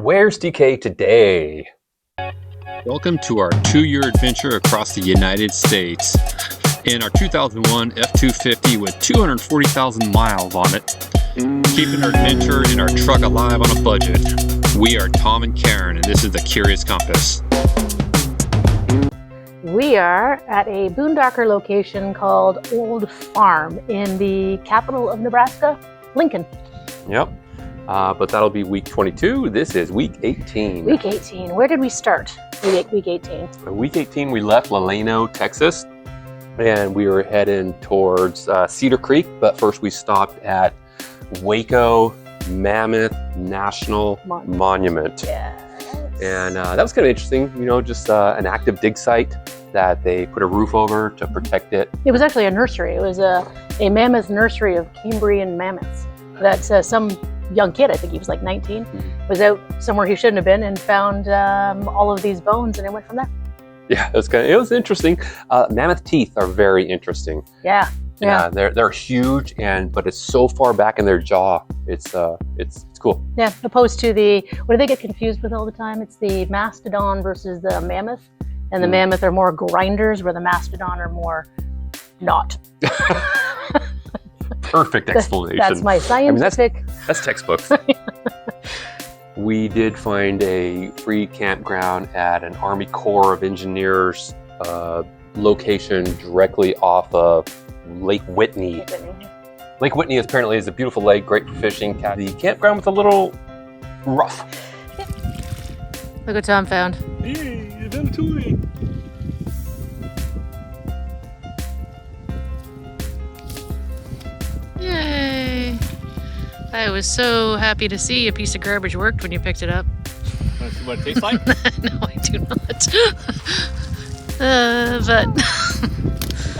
Where's DK today? Welcome to our 2-year adventure across the United States. In our 2001 F-250 with 240,000 miles on it, keeping our adventure in our truck alive on a budget. We are Tom and Karen, and this is the Curious Compass. We are at a boondocker location called Old Farm in the capital of Nebraska, Lincoln. Yep. But that'll be week 22. This is week 18. Week 18. Where did we start? Week 18. Week 18, we left Laleno, Texas, and we were heading towards Cedar Creek. But first, we stopped at Waco Mammoth National Monument. Yes. And that was kind of interesting. You know, just an active dig site that they put a roof over to protect it. It was actually a nursery. It was a mammoth nursery of Cambrian mammoths. That's some young kid, I think he was like 19, was out somewhere he shouldn't have been and found all of these bones, and it went from there. Yeah, it was interesting. Mammoth teeth are very interesting. Yeah. They're huge, but it's so far back in their jaw. It's cool. Yeah, opposed to what do they get confused with all the time? It's the mastodon versus the mammoth, and the mammoth are more grinders, where the mastodon are more not. Perfect explanation. That's my scientific. That's textbooks. We did find a free campground at an Army Corps of Engineers location directly off of Lake Whitney. Lake Whitney apparently is a beautiful lake, great for fishing. The campground was a little rough. Look what Tom found. Hey, you found a toy. Yay! I was so happy to see a piece of garbage worked when you picked it up. Want to see what it tastes like? No, I do not. But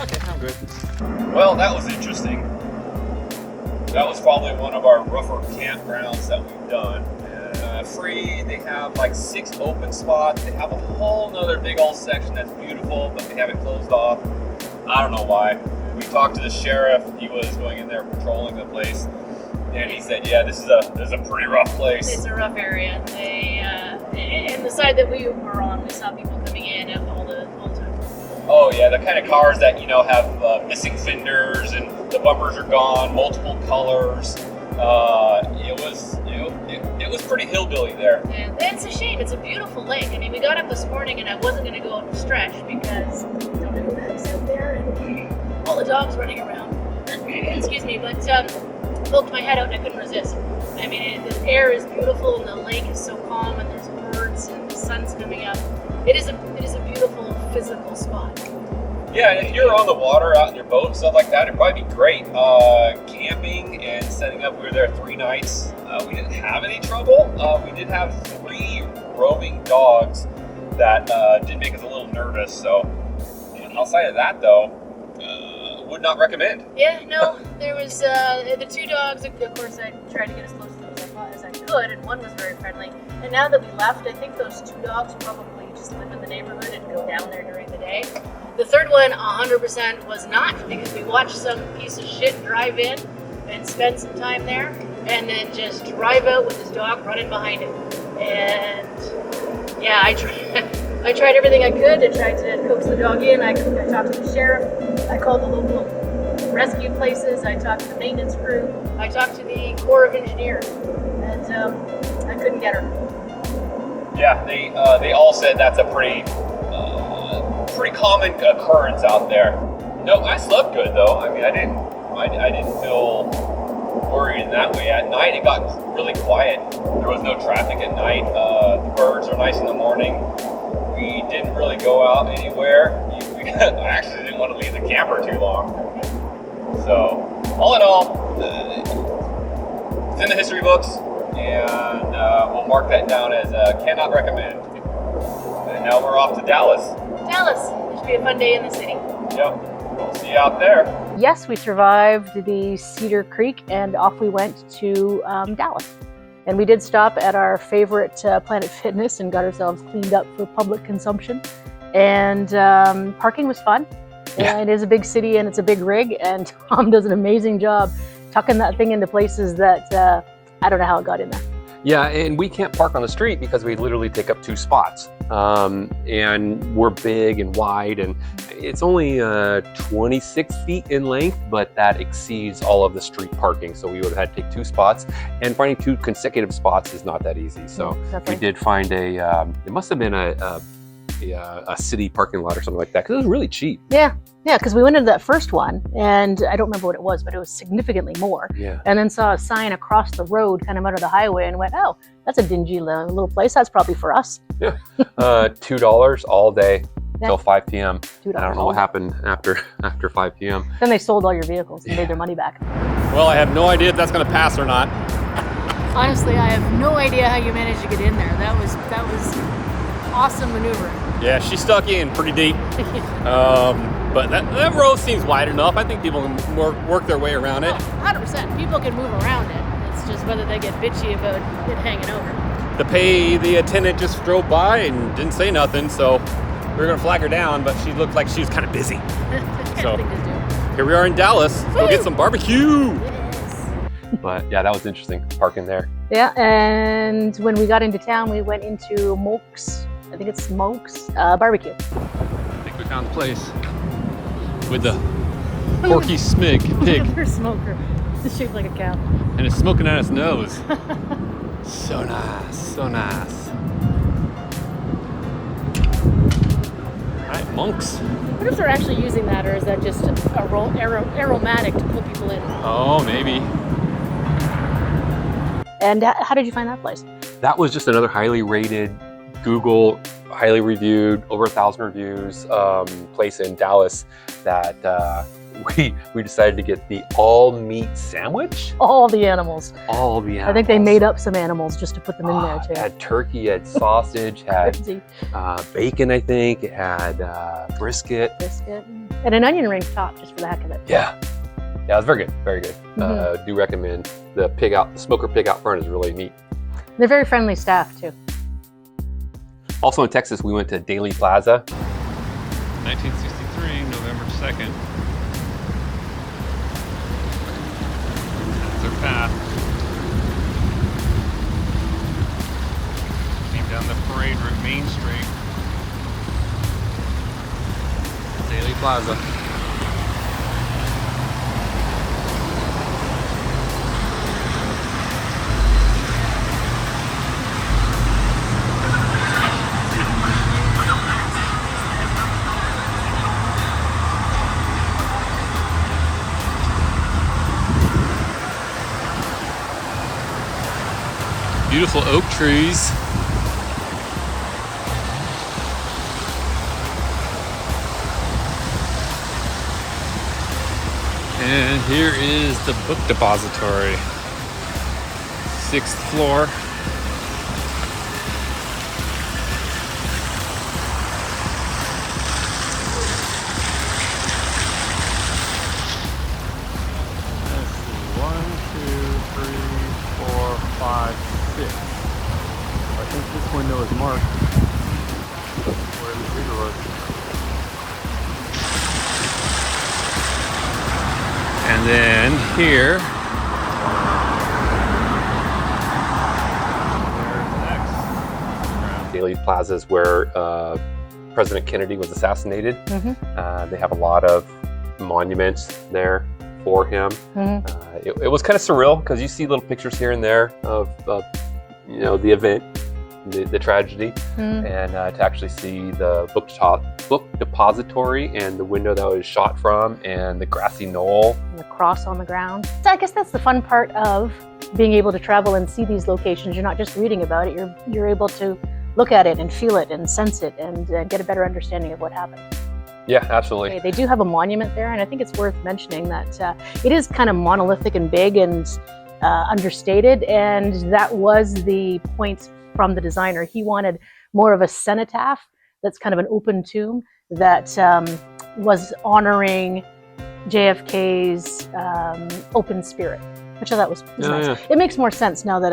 Okay, I'm good. Well, that was interesting. That was probably one of our rougher campgrounds that we've done. Free, they have like 6 open spots. They have a whole nother big old section that's beautiful, but they have it closed off. I don't know why. We talked to the sheriff. He was going in there patrolling the place, and he said, "Yeah, this is a pretty rough place." it's a rough area. They and the side that we were on, we saw people coming in all the time. Oh yeah, the kind of cars that have missing fenders and the bumpers are gone, multiple colors. It was pretty hillbilly there. And it's a shame. It's a beautiful lake. I mean, we got up this morning, and I wasn't going to go out and stretch because don't have bags out there and all the dogs running around. Excuse me, but poked my head out and I couldn't resist. I mean, the air is beautiful and the lake is so calm and there's birds and the sun's coming up. It is a beautiful physical spot. Yeah, and if you're on the water, out in your boat and stuff like that, it'd probably be great. Camping and setting up, we were there 3 nights. We didn't have any trouble. We did have 3 roaming dogs that did make us a little nervous. So outside of that, though, would not recommend. Yeah, no, there was the 2 dogs. Of course, I tried to get as close to those as I could, and one was very friendly. And now that we left, I think those 2 dogs probably just live in the neighborhood and go down there during the day. The 3rd one, 100% was not, because we watched some piece of shit drive in and spend some time there, and then just drive out with his dog running behind him. And yeah, I tried everything I could. I tried to coax the dog in. I talked to the sheriff. I called the local rescue places. I talked to the maintenance crew. I talked to the Corps of Engineers, and I couldn't get her. Yeah, they all said that's a pretty common occurrence out there. No, I slept good though. I mean, I didn't feel worried in that way. At night, it got really quiet. There was no traffic at night. The birds are nice in the morning. We didn't really go out anywhere. I actually didn't want to leave the camper too long. So, all in all, it's in the history books, and we'll mark that down as cannot recommend. And now we're off to Dallas. Dallas, it should be a fun day in the city. Yep, we'll see you out there. Yes, we survived the Cedar Creek, and off we went to Dallas. And we did stop at our favorite Planet Fitness and got ourselves cleaned up for public consumption. And parking was fun. Yeah. It is a big city and it's a big rig, and Tom does an amazing job tucking that thing into places that I don't know how it got in there. Yeah, and we can't park on the street because we literally take up 2 spots. And we're big and wide, and it's only 26 feet in length, but that exceeds all of the street parking. So we would have had to take 2 spots, and finding 2 consecutive spots is not that easy. So we did find it must have been a city parking lot or something like that, because it was really cheap. Yeah, because we went into that first one, and I don't remember what it was, but it was significantly more. Yeah. And then saw a sign across the road, kind of under the highway, and went, oh, that's a dingy little place. That's probably for us. Yeah. $2 all day till 5 p.m. $2 I don't know what happened after 5 p.m. Then they sold all your vehicles and made their money back. Well, I have no idea if that's going to pass or not. Honestly, I have no idea how you managed to get in there. That was awesome maneuver. Yeah, she stuck in pretty deep. But that road seems wide enough. I think people can work their way around it. 100%. People can move around it. It's just whether they get bitchy about it hanging over. The attendant just drove by and didn't say nothing, so we were gonna flag her down, but she looked like she was kind of busy. So here we are in Dallas. Let's go get some barbecue. Yes. But yeah, that was interesting, parking there. Yeah, and when we got into town, we went into Moke's. I think it's Moke's barbecue. I think we found the place with the Porky Smig pig. Her smoker. It's shaped like a cow. And it's smoking out its nose. So nice, so nice. All right, monks. What if they're actually using that, or is that just aromatic to pull people in? Oh, maybe. And how did you find that place? That was just another highly rated, Google, highly reviewed, over 1,000 reviews place in Dallas that we decided to get the all-meat sandwich. All the animals. All the animals. I think they made up some animals just to put them in there too. It had turkey, it had sausage, had bacon, I think. It had brisket. And an onion ring top, just for the heck of it. Yeah. Yeah, it was very good, very good. Do recommend the smoker pig out front is really neat. They're very friendly staff too. Also in Texas, we went to Dealey Plaza. 1963, November 2nd. That's our path. Came down the parade route, Main Street. Dealey Plaza. Beautiful oak trees. And here is the book depository. 6th floor. Let's see, 1, 2, 3, 4, 5, 6. I think this window is marked where the reader was. And then here, there's next. Dealey Plaza is where President Kennedy was assassinated. They have a lot of monuments there for him. It was kind of surreal because you see little pictures here and there of the event, the tragedy, and to actually see the book depository and the window that was shot from, and the grassy knoll, and the cross on the ground. So I guess that's the fun part of being able to travel and see these locations. You're not just reading about it; you're able to look at it and feel it and sense it and get a better understanding of what happened. Yeah, absolutely. Okay, they do have a monument there, and I think it's worth mentioning that it is kind of monolithic and big and understated, and that was the point from the designer. He wanted more of a cenotaph that's kind of an open tomb that was honoring JFK's open spirit, which I thought was nice. Yeah. It makes more sense now that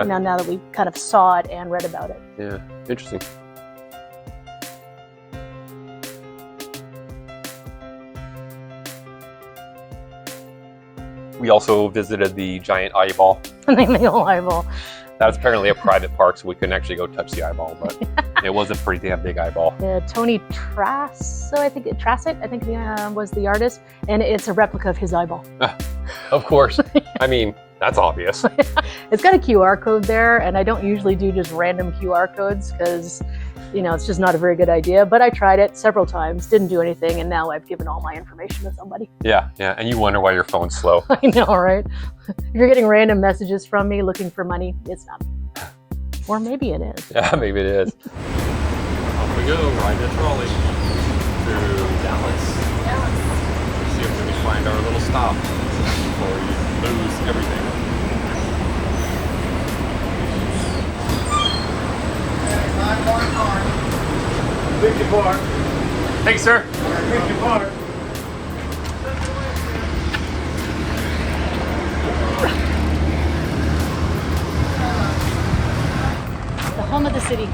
now that we kind of saw it and read about it. Yeah, interesting. We also visited the giant eyeball. The eyeball. was apparently a private park, so we couldn't actually go touch the eyeball, but it was a pretty damn big eyeball. Tony Trassett, I think was the artist, and it's a replica of his eyeball. Of course. I mean, that's obvious. It's got a QR code there, and I don't usually do just random QR codes because, it's just not a very good idea. But I tried it several times, didn't do anything, and now I've given all my information to somebody. Yeah, and you wonder why your phone's slow. I know, right? If you're getting random messages from me looking for money, it's not me. Or maybe it is. Yeah, maybe it is. Off we go, ride the trolley through Dallas. See if we can find our little stop before we lose everything. Victor Park. Thanks, sir. Victor Park. The home of the city.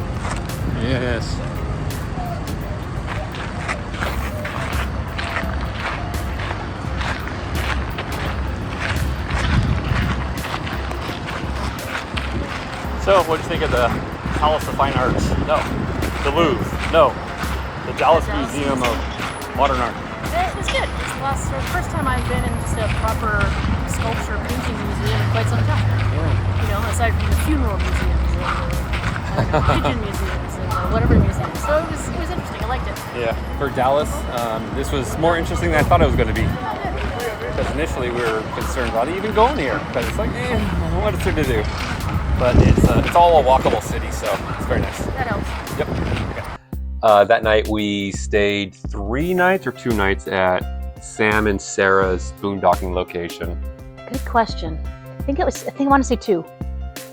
Yes. So, what do you think of the Palace of Fine Arts? No. The Louvre? No. The Dallas Museum of Modern Art? It was good. It's the first time I've been in just a proper sculpture painting museum in quite some time. Yeah. Aside from the funeral museums and pigeon museums and whatever museums. So it was interesting. I liked it. Yeah. For Dallas, this was more interesting than I thought it was going to be. Because initially we were concerned about even going here. Because it's like, what is there to do? But it's all a walkable city, so it's very nice. That helps. Yep. Okay. That night we stayed 3 nights or 2 nights at Sam and Sarah's boondocking location. Good question. I want to say 2.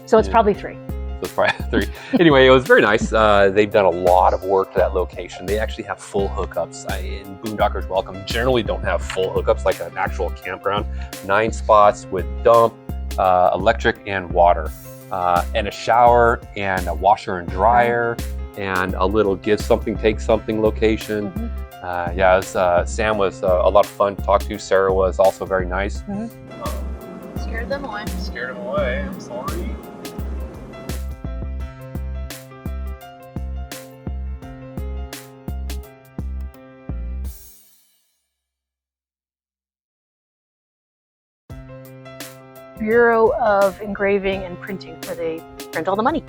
So it's probably 3. So it's probably 3. Anyway, it was very nice. They've done a lot of work to that location. They actually have full hookups. And Boondockers Welcome generally don't have full hookups like an actual campground. 9 spots with dump, electric, and water. And a shower and a washer and dryer and a little give something, take something location. Sam was a lot of fun to talk to. Sarah was also very nice. Scared them away. Scared them away. I'm sorry. Bureau of Engraving and Printing, where they print all the money.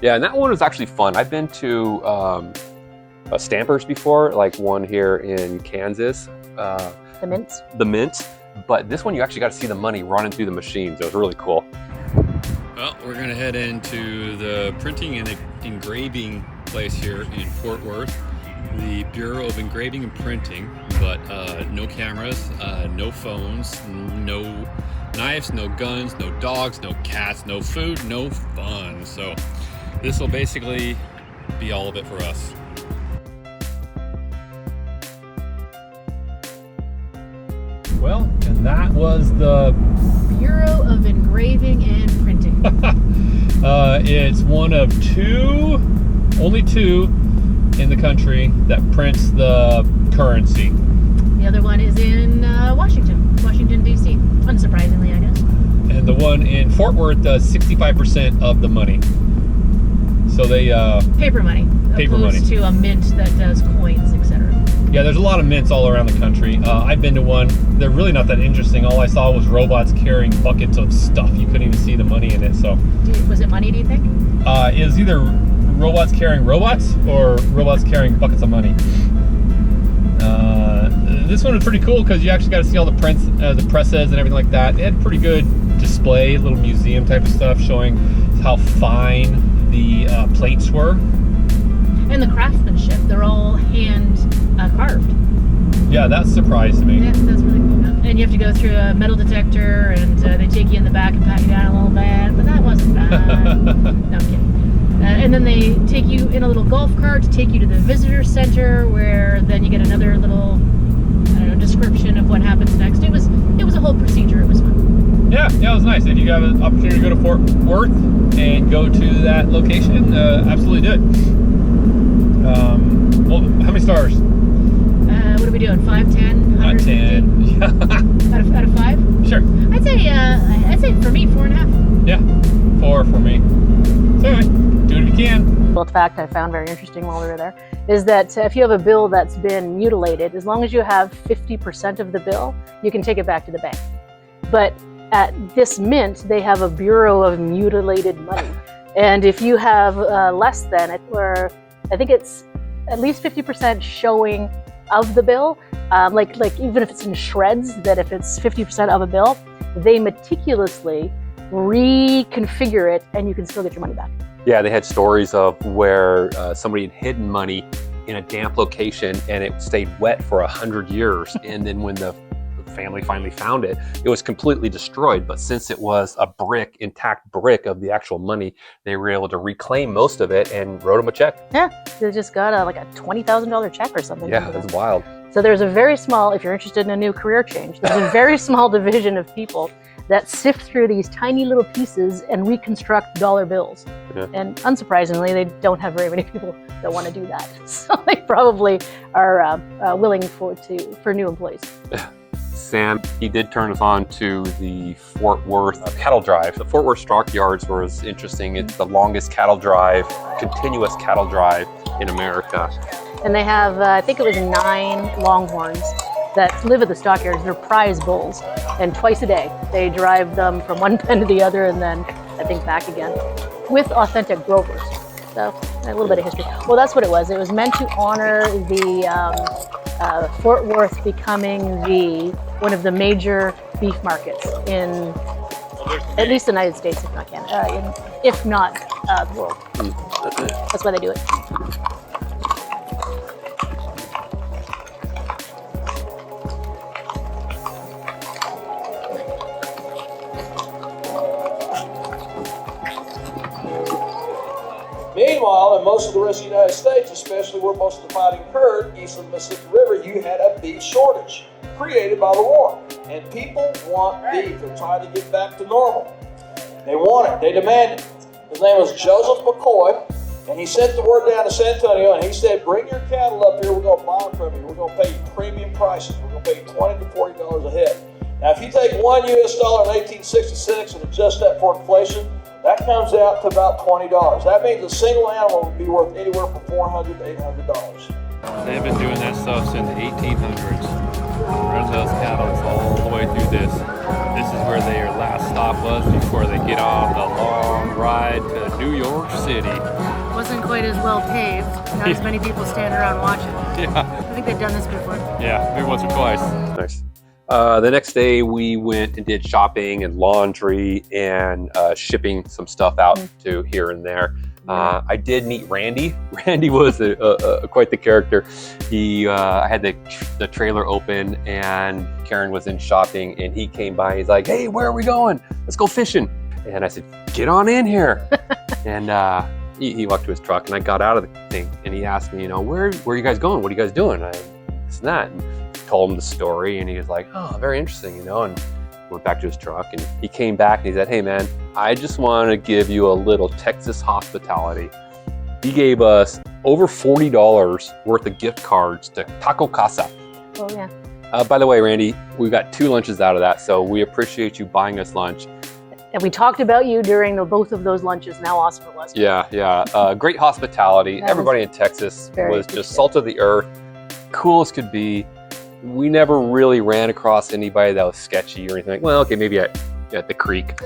Yeah, and that one was actually fun. I've been to Stampers before, like one here in Kansas. The mints. The mints. But this one, you actually got to see the money running through the machines. It was really cool. Well, we're going to head into the printing and engraving place here in Fort Worth. The Bureau of Engraving and Printing, but no cameras, no phones, no knives, no guns, no dogs, no cats, no food, no fun. So this will basically be all of it for us. Well, and that was the Bureau of Engraving and Printing. It's one of only two in the country that prints the currency. The other one is in Washington, D.C. Unsurprisingly, I guess. And the one in Fort Worth does 65% of the money. So they paper money, opposed to a mint that does coins, etc. Yeah, there's a lot of mints all around the country. I've been to one. They're really not that interesting. All I saw was robots carrying buckets of stuff. You couldn't even see the money in it. So was it money, do you think? It was either robots carrying robots or robots carrying buckets of money. This one was pretty cool because you actually got to see all the prints, the presses and everything like that. They had pretty good display, little museum type of stuff showing how fine the plates were. And the craftsmanship, they're all hand carved. Yeah, that surprised me. Yeah, that's really cool. And you have to go through a metal detector, and they take you in the back and pat you down a little bit, but that wasn't bad. No, I'm kidding. And then they take you in a little golf cart to take you to the visitor center, where then you get another little, description of what happens next. It was a whole procedure. It was fun. Yeah, it was nice. If you have an opportunity to go to Fort Worth and go to that location, absolutely do it. Well, how many stars? What are we doing? 5, 10, 150? 10. out of 5? Sure. I'd say for me 4.5. Yeah. 4 for me. It's all right. Do it if you can. Well, the fact I found very interesting while we were there is that if you have a bill that's been mutilated, as long as you have 50% of the bill, you can take it back to the bank. But at this mint, they have a bureau of mutilated money. And if you have less than it, or I think it's at least 50% showing of the bill, like even if it's in shreds, that if it's 50% of a bill, they meticulously reconfigure it and you can still get your money back. Yeah, they had stories of where somebody had hidden money in a damp location and it stayed wet for 100 years. And then when the family finally found it, it was completely destroyed. But since it was a brick, intact brick of the actual money, they were able to reclaim most of it and wrote them a check. Yeah, they just got like a $20,000 check or something. Yeah, that's wild. So there's a very small, if you're interested in a new career change, there's a very small division of people that sift through these tiny little pieces and reconstruct dollar bills. Yeah. And unsurprisingly, they don't have very many people that want to do that. So they probably are willing for new employees. Sam, he did turn us on to the Fort Worth cattle drive. The Fort Worth Stockyards was interesting. It's the longest cattle drive, continuous cattle drive in America. And they have, I think it was 9 longhorns that live at the stockyards. They're prize bulls. And twice a day, they drive them from one pen to the other and then I think back again with authentic drovers. So a little bit of history. Well, that's what it was. It was meant to honor the Fort Worth becoming one of the major beef markets in at least the United States, if not Canada, if not the world. That's why they do it. Meanwhile, in most of the rest of the United States, especially where most of the fighting occurred, east of the Mississippi River, you had a beef shortage created by the war. And people want beef. They're trying to get back to normal. They want it. They demand it. His name was Joseph McCoy, and he sent the word down to San Antonio, and he said, bring your cattle up here. We're going to buy them from you. We're going to pay you premium prices. We're going to pay you $20 to $40 a head. Now, if you take $1 US in 1866 and adjust that for inflation, that comes out to about $20. That means a single animal would be worth anywhere from $400 to $800. They've been doing that stuff since the 1800s. Run those cattle all the way through this. This is where their last stop was before they get on the long ride to New York City. Wasn't quite as well paved. Not as many people stand around watching. Yeah. I think they've done this before. Yeah, maybe once or twice. Nice. The next day we went and did shopping and laundry and shipping some stuff out to here and there. I did meet Randy. Randy was quite the character. I had the trailer open and Karen was in shopping and he came by. He's like, hey, where are we going? Let's go fishing. And I said, get on in here. And he walked to his truck and I got out of the thing and he asked me, where are you guys going? What are you guys doing? This and that. And told him the story and he was like, oh, very interesting, and went back to his truck and he came back and he said, hey man, I just want to give you a little Texas hospitality. He gave us over $40 worth of gift cards to Taco Casa. Oh yeah. By the way, Randy, we got 2 lunches out of that, so we appreciate you buying us lunch. And we talked about you during both of those lunches and how awesome it was. Yeah. Great hospitality. Everybody in Texas was just salt of the earth, cool as could be. We never really ran across anybody that was sketchy or anything. Like, well, okay, maybe at the creek.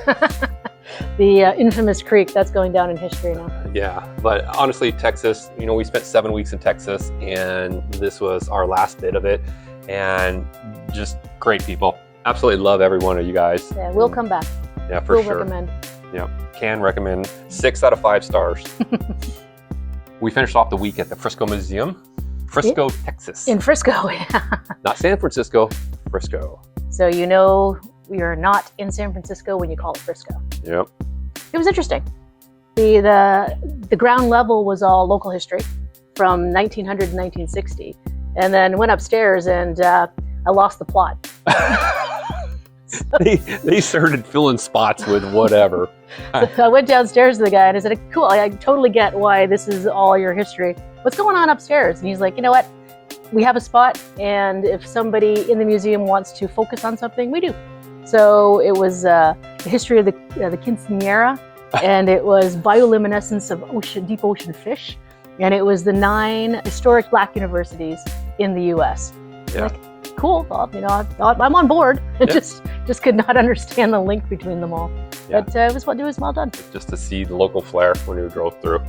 The infamous creek, that's going down in history now. Yeah, but honestly, Texas, we spent 7 weeks in Texas and this was our last bit of it. And just great people. Absolutely love every one of you guys. Yeah, we'll come back. Yeah, for we'll sure. Recommend. Yeah, can recommend. 6 out of 5 stars. We finished off the week at the Frisco Museum. Frisco, Texas. In Frisco, yeah. Not San Francisco, Frisco. So you're not in San Francisco when you call it Frisco. Yep. It was interesting. The ground level was all local history from 1900 to 1960. And then went upstairs and I lost the plot. They started filling spots with whatever. So I went downstairs to the guy and I said, cool, I totally get why this is all your history. What's going on upstairs? And he's like, you know what? We have a spot, and if somebody in the museum wants to focus on something, we do. So it was the history of the quinceañera and it was bioluminescence of deep ocean fish, and it was the 9 historic Black universities in the U.S. Yeah. Like, cool. Well, you know, I'm on board. Yeah. just could not understand the link between them all. Yeah. But it was well done. Just to see the local flair when we drove through.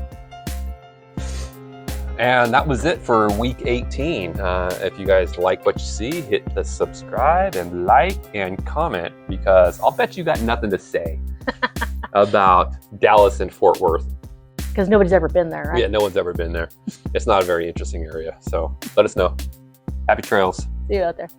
And that was it for week 18. If you guys like what you see, hit the subscribe and like and comment, because I'll bet you got nothing to say about Dallas and Fort Worth. Because nobody's ever been there, right? Yeah, no one's ever been there. It's not a very interesting area. So let us know. Happy trails. See you out there.